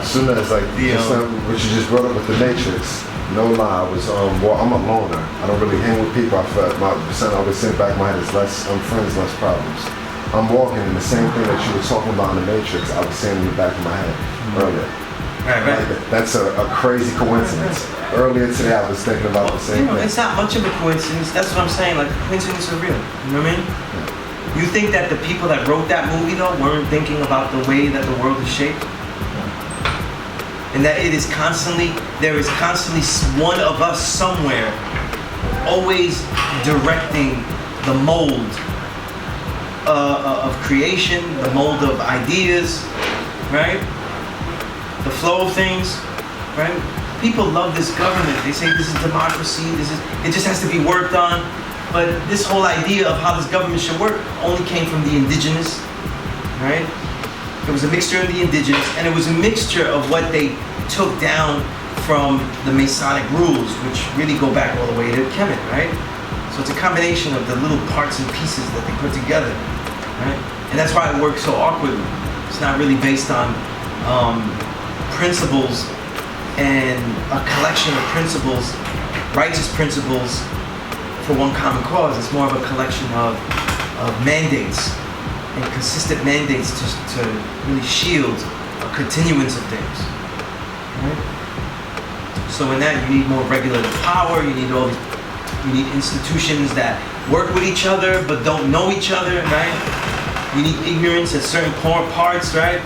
Sunez, like what you just brought up with the Matrix. No lie, I was well, I'm a loner. I don't really hang with people. I felt my son always said back in my head is less friends, less problems. I'm walking in the same thing that you were talking about in the Matrix. I was saying in the back of my head earlier. Right. Like, that's a crazy coincidence. Earlier today, I was thinking about the same thing. It's not much of a coincidence. That's what I'm saying. Like, coincidences are real. You know what I mean? Yeah. You think that the people that wrote that movie, though, weren't thinking about the way that the world is shaped? And that there is constantly one of us somewhere always directing the mold of creation, the mold of ideas, right? The flow of things, right? People love this government. They say this is democracy, it just has to be worked on. But this whole idea of how this government should work only came from the indigenous, right? It was a mixture of the indigenous, and it was a mixture of what they took down from the Masonic rules, which really go back all the way to Kemet, right? So it's a combination of the little parts and pieces that they put together, right? And that's why it works so awkwardly. It's not really based on principles and a collection of principles, righteous principles for one common cause. It's more of a collection of mandates and consistent mandates to really shield a continuance of things. Right? So in that you need more regulative power, you need institutions that work with each other but don't know each other, right? You need ignorance at certain parts, right?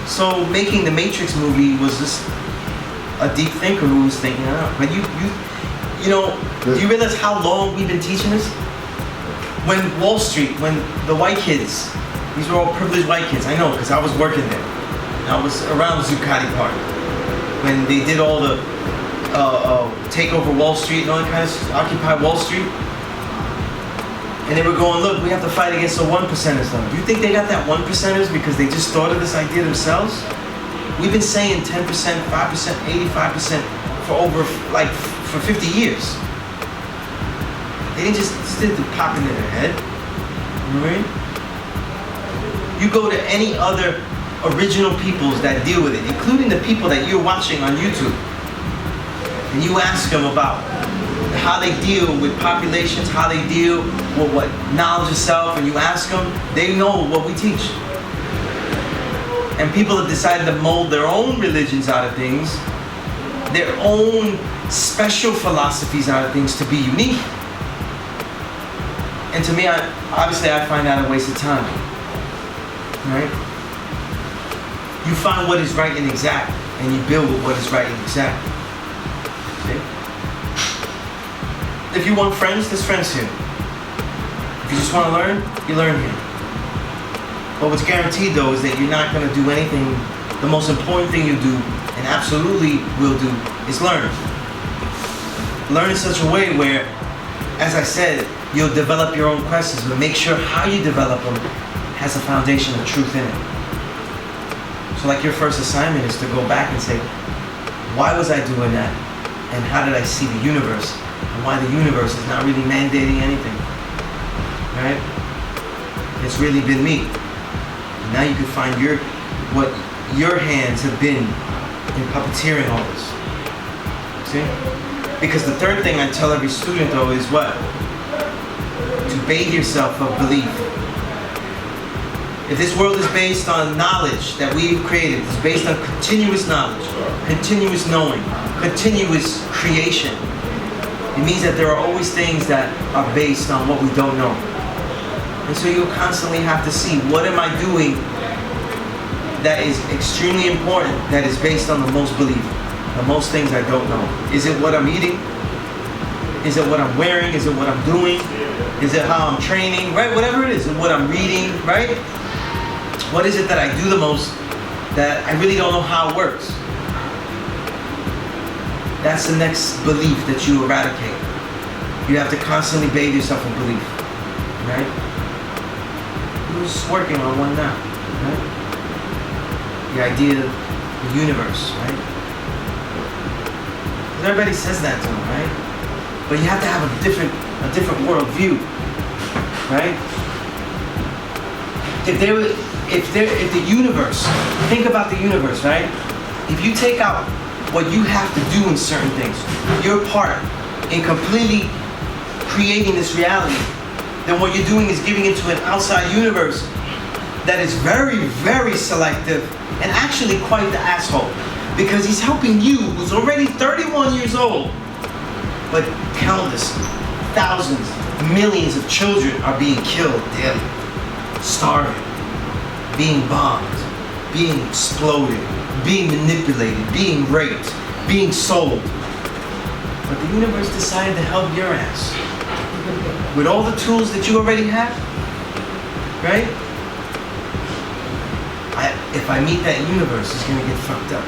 So making the Matrix movie was just a deep thinker who was thinking it out. But you know, do you realize how long we've been teaching this? When Wall Street, when the white kids, these were all privileged white kids, I know, because I was working there. And I was around Zuccotti Park. When they did all the take over Wall Street and all that kind of stuff, occupy Wall Street. And they were going, look, we have to fight against the 1%ers though. Do you think they got that 1%ers because they just thought of this idea themselves? We've been saying 10%, 5%, 85% for 50 years. They didn't just didn't pop into their head. You know what I mean? You go to any other original peoples that deal with it, including the people that you're watching on YouTube, and you ask them about how they deal with populations, how they deal with what knowledge of self, and you ask them, they know what we teach. And people have decided to mold their own religions out of things, their own special philosophies out of things to be unique. And to me, obviously I find that a waste of time, right? You find what is right and exact, and you build with what is right and exact. See? If you want friends, there's friends here. If you just want to learn, you learn here. But what's guaranteed though is that you're not going to do anything. The most important thing you do, and absolutely will do, is learn. Learn in such a way where, as I said, you'll develop your own questions, but make sure how you develop them has a foundation of truth in it. So like your first assignment is to go back and say, why was I doing that? And how did I see the universe? And why the universe is not really mandating anything, right? It's really been me. And now you can find what your hands have been in puppeteering all this. See? Because the third thing I tell every student though is what? To bathe yourself of belief. If this world is based on knowledge that we've created, it's based on continuous knowledge, continuous knowing, continuous creation, it means that there are always things that are based on what we don't know. And so you'll constantly have to see, what am I doing that is extremely important, that is based on the most belief, the most things I don't know. Is it what I'm eating? Is it what I'm wearing? Is it what I'm doing? Is it how I'm training? Right? Whatever it is, what I'm reading, right? What is it that I do the most that I really don't know how it works? That's the next belief that you eradicate. You have to constantly bathe yourself in belief, right? You're just working on one now, right? The idea of the universe, right? Because everybody says that to them, right? But you have to have a different world view, right? If if the universe, think about the universe, right? If you take out what you have to do in certain things, your part in completely creating this reality, then what you're doing is giving into an outside universe that is very, very selective and actually quite the asshole. Because he's helping you, who's already 31 years old, but countless, thousands, millions of children are being killed daily, starving, being bombed, being exploded, being manipulated, being raped, being sold. But the universe decided to help your ass. With all the tools that you already have, right? If I meet that universe, it's gonna get fucked up.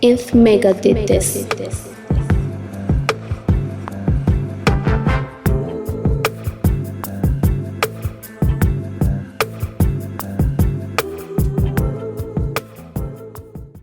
If Mecca did this.